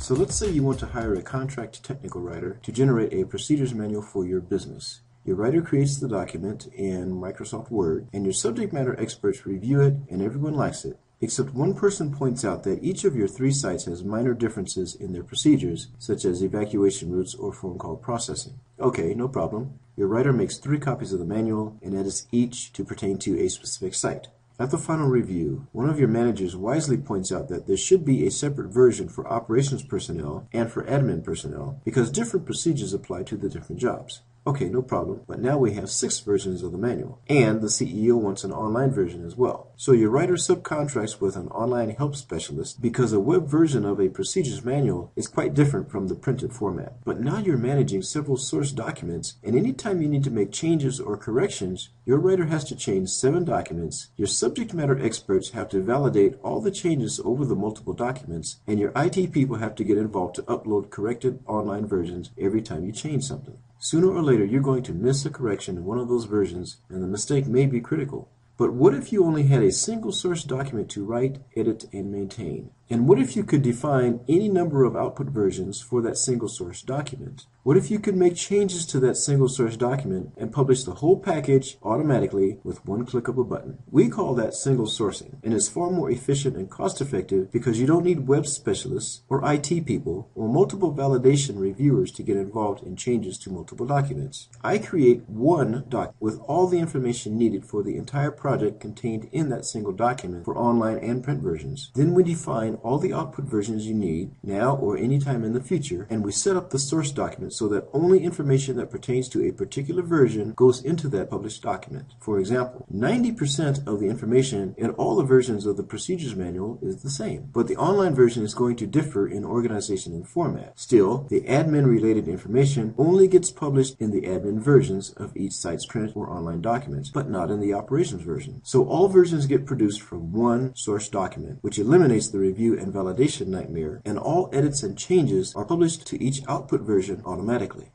So let's say you want to hire a contract technical writer to generate a procedures manual for your business. Your writer creates the document in Microsoft Word, and your subject matter experts review it, and everyone likes it. Except one person points out that each of your 3 sites has minor differences in their procedures, such as evacuation routes or phone call processing. Okay, no problem. Your writer makes 3 copies of the manual and edits each to pertain to a specific site. At the final review, one of your managers wisely points out that there should be a separate version for operations personnel and for admin personnel because different procedures apply to the different jobs. Okay, no problem, but now we have 6 versions of the manual, and the CEO wants an online version as well. So your writer subcontracts with an online help specialist because a web version of a procedures manual is quite different from the printed format. But now you're managing several source documents, and anytime you need to make changes or corrections, your writer has to change 7 documents, your subject matter experts have to validate all the changes over the multiple documents, and your IT people have to get involved to upload corrected online versions every time you change something. Sooner or later, you're going to miss a correction in one of those versions, and the mistake may be critical. But what if you only had a single source document to write, edit, and maintain? And what if you could define any number of output versions for that single source document? What if you could make changes to that single source document and publish the whole package automatically with one click of a button? We call that single sourcing, and it's far more efficient and cost effective because you don't need web specialists or IT people or multiple validation reviewers to get involved in changes to multiple documents. I create one document with all the information needed for the entire project contained in that single document for online and print versions. Then we define all the output versions you need now or anytime in the future, and we set up the source document so that only information that pertains to a particular version goes into that published document. For example, 90% of the information in all the versions of the procedures manual is the same, but the online version is going to differ in organization and format. Still, the admin related information only gets published in the admin versions of each site's print or online documents, but not in the operations version. So all versions get produced from one source document, which eliminates the review and validation nightmare, and all edits and changes are published to each output version automatically.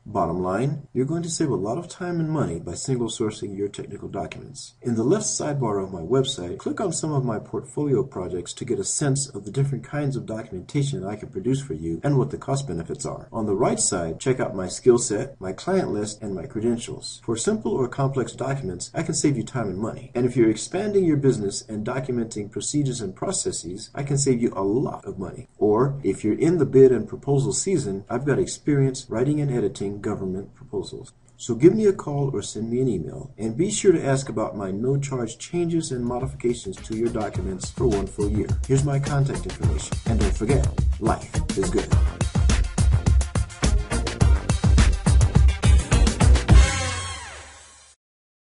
Bottom line, you're going to save a lot of time and money by single sourcing your technical documents. In the left sidebar of my website, click on some of my portfolio projects to get a sense of the different kinds of documentation I can produce for you and what the cost benefits are. On the right side, check out my skill set, my client list, and my credentials. For simple or complex documents, I can save you time and money. And if you're expanding your business and documenting procedures and processes, I can save you a lot of money. Or if you're in the bid and proposal season, I've got experience writing and editing government proposals. So give me a call or send me an email, and be sure to ask about my no-charge changes and modifications to your documents for 1 full year. Here's my contact information, and don't forget, life is good.